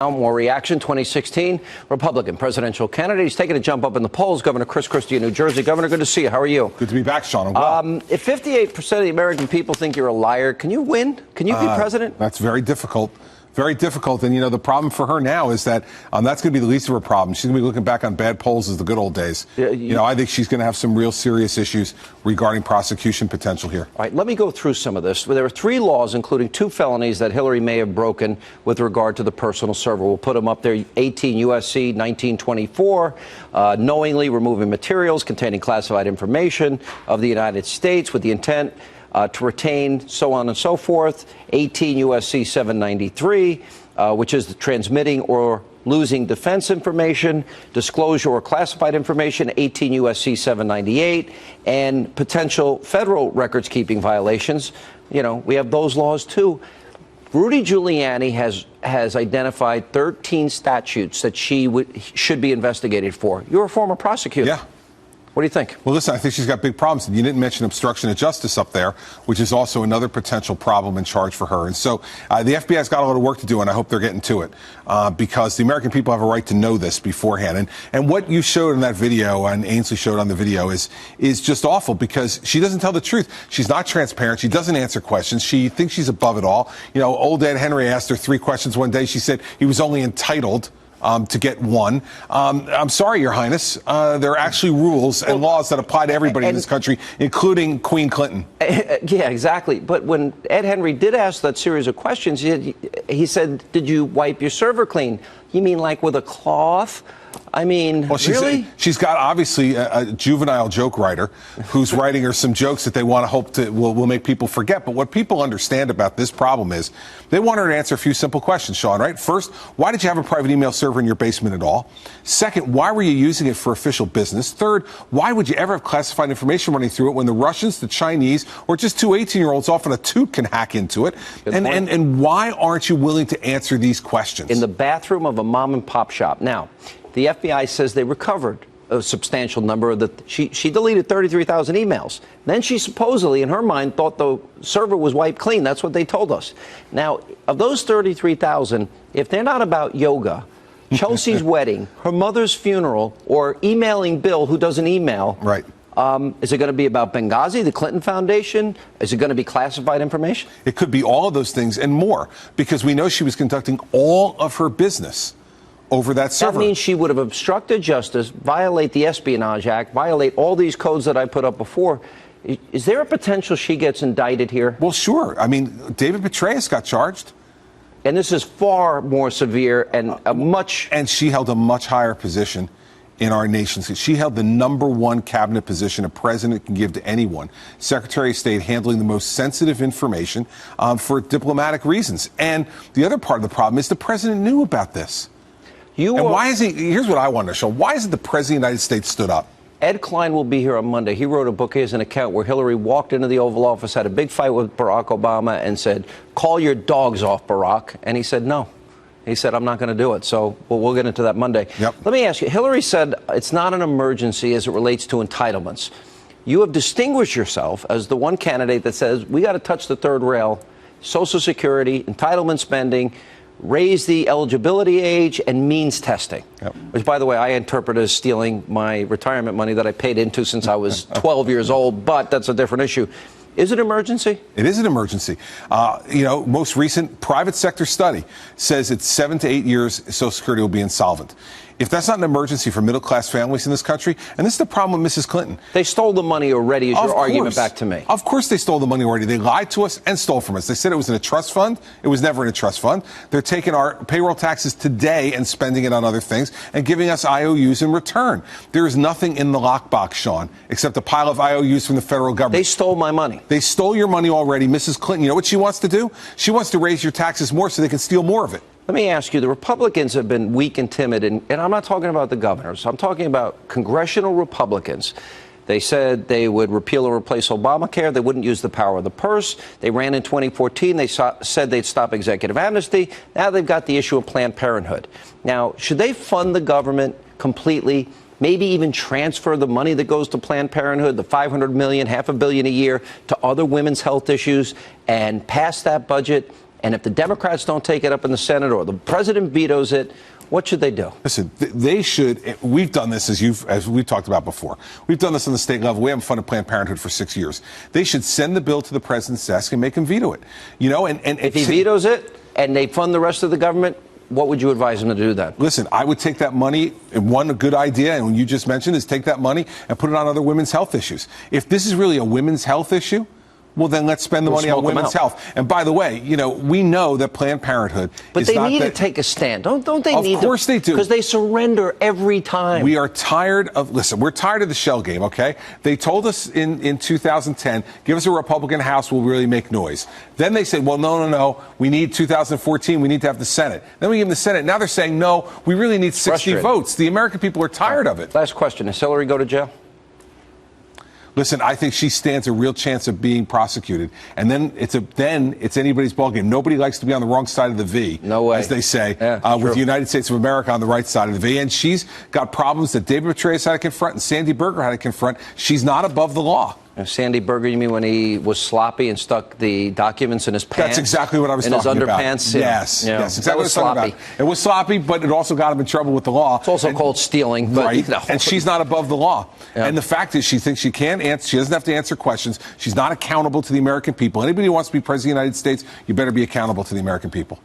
Now, more reaction. 2016 Republican presidential candidate. He's taking a jump up in the polls. Governor Christie of New Jersey. Governor, good to see you. How are you? Good to be back, Sean. I'm well. If 58% of the American people think you're a liar, can you win? Can you be president? That's very difficult. Very difficult. And, the problem for her now is that that's going to be the least of her problems. She's going to be looking back on bad polls as the good old days. I think she's going to have some real serious issues regarding prosecution potential here. All right, let me go through some of this. There are 3 laws, including 2 felonies, that Hillary may have broken with regard to the personal server. We'll put them up there. 18 U.S.C. 1924, knowingly removing materials containing classified information of the United States with the intent to retain, so on and so forth. 18 U.S.C. 793, which is the transmitting or losing defense information, disclosure or classified information. 18 U.S.C. 798, and potential federal records keeping violations. We have those laws too. Rudy Giuliani has identified 13 statutes that should be investigated for. You're a former prosecutor. Yeah. What do you think? Well, listen, I think she's got big problems. And you didn't mention obstruction of justice up there, which is also another potential problem and charge for her. And so the FBI's got a lot of work to do, and I hope they're getting to it because the American people have a right to know this beforehand. And what you showed in that video, and Ainsley showed on the video, is just awful because she doesn't tell the truth. She's not transparent. She doesn't answer questions. She thinks she's above it all. Old Ed Henry asked her 3 questions one day. She said he was only entitled to get 1. I'm sorry, Your Highness. There are actually rules and laws that apply to everybody in this country, including Queen Clinton. Yeah, exactly. But when Ed Henry did ask that series of questions, he said, did you wipe your server clean? You mean like with a cloth? I mean, well, really? She's got obviously a juvenile joke writer who's writing her some jokes that they want to hope will make people forget. But what people understand about this problem is they want her to answer a few simple questions, Sean, right? First, why did you have a private email server in your basement at all? Second, why were you using it for official business? Third, why would you ever have classified information running through it when the Russians, the Chinese, or just 2 18-year-olds off on a toot can hack into it? And why aren't you willing to answer these questions? In the bathroom of a mom and pop shop. Now, the FBI says they recovered a substantial number of she deleted 33,000 emails. Then she supposedly, in her mind, thought the server was wiped clean. That's what they told us. Now, of those 33,000, if they're not about yoga, Chelsea's wedding, her mother's funeral, or emailing Bill, who doesn't email, right? Is it going to be about Benghazi, the Clinton Foundation? Is it going to be classified information? It could be all of those things and more, because we know she was conducting all of her business over that server. That means she would have obstructed justice, violate the Espionage Act, violate all these codes that I put up before. Is there a potential she gets indicted here? Well, sure. I mean, David Petraeus got charged. And this is far more severe and And she held a much higher position in our nation. She held the #1 cabinet position a president can give to anyone. Secretary of State handling the most sensitive information for diplomatic reasons. And the other part of the problem is the president knew about this. Why is he? Here's what I want to show. Why isn't the president of the United States stood up? Ed Klein will be here on Monday. He wrote a book. He has an account where Hillary walked into the Oval Office, had a big fight with Barack Obama, and said, "Call your dogs off, Barack." And he said, "No." He said, "I'm not going to do it." So we'll get into that Monday. Yep. Let me ask you. Hillary said it's not an emergency as it relates to entitlements. You have distinguished yourself as the one candidate that says we got to touch the third rail: Social Security, entitlement spending, raise the eligibility age, and means testing, which, by the way, I interpret as stealing my retirement money that I paid into since I was 12 years old, but that's a different issue. Is it an emergency? It is an emergency. Most recent private sector study says it's 7 to 8 years Social Security will be insolvent. If that's not an emergency for middle-class families in this country, and this is the problem with Mrs. Clinton. They stole the money already, is your argument back to me. Of course they stole the money already. They lied to us and stole from us. They said it was in a trust fund. It was never in a trust fund. They're taking our payroll taxes today and spending it on other things and giving us IOUs in return. There is nothing in the lockbox, Sean, except a pile of IOUs from the federal government. They stole my money. They stole your money already. Mrs. Clinton, you know what she wants to do? She wants to raise your taxes more so they can steal more of it. Let me ask you, the Republicans have been weak and timid, and I'm not talking about the governors. I'm talking about congressional Republicans. They said they would repeal or replace Obamacare. They wouldn't use the power of the purse. They ran in 2014. They said they'd stop executive amnesty. Now they've got the issue of Planned Parenthood. Now, should they fund the government completely, maybe even transfer the money that goes to Planned Parenthood, the $500 million, $500 million a year, to other women's health issues, and pass that budget And if the Democrats don't take it up in the Senate or the president vetoes it, what should they do? Listen, they should. We've done this as we've talked about before. We've done this on the state level. We haven't funded Planned Parenthood for 6 years. They should send the bill to the president's desk and make him veto it. You know, and if he vetoes it and they fund the rest of the government, what would you advise him to do then? Listen, I would take that money. One good idea, and you just mentioned, is take that money and put it on other women's health issues. If this is really a women's health issue, well, then let's spend the money on women's health. And by the way, you know, we know that Planned Parenthood but they need to take a stand. Don't they need to? Of course they do. Because they surrender every time. We are tired of, listen, we're tired of the shell game, okay? They told us in 2010, give us a Republican House, we'll really make noise. Then they said, well, no, we need 2014, we need to have the Senate. Then we give them the Senate. Now they're saying, no, we really need 60 votes. The American people are tired of it. Last question. Does Hillary go to jail? Listen, I think she stands a real chance of being prosecuted, and then it's anybody's ballgame. Nobody likes to be on the wrong side of the V, no way, as they say, yeah, with the United States of America on the right side of the V. And she's got problems that David Petraeus had to confront and Sandy Berger had to confront. She's not above the law. Sandy Berger, you mean when he was sloppy and stuck the documents in his pants? That's exactly what I was talking about. In his underpants? Yes, yeah. Yes, exactly what I was sloppy. talking about. It was sloppy, but it also got him in trouble with the law. It's also called stealing. But, right, you know. And she's not above the law. Yeah. And the fact is she thinks she can't answer, she doesn't have to answer questions. She's not accountable to the American people. Anybody who wants to be president of the United States, you better be accountable to the American people.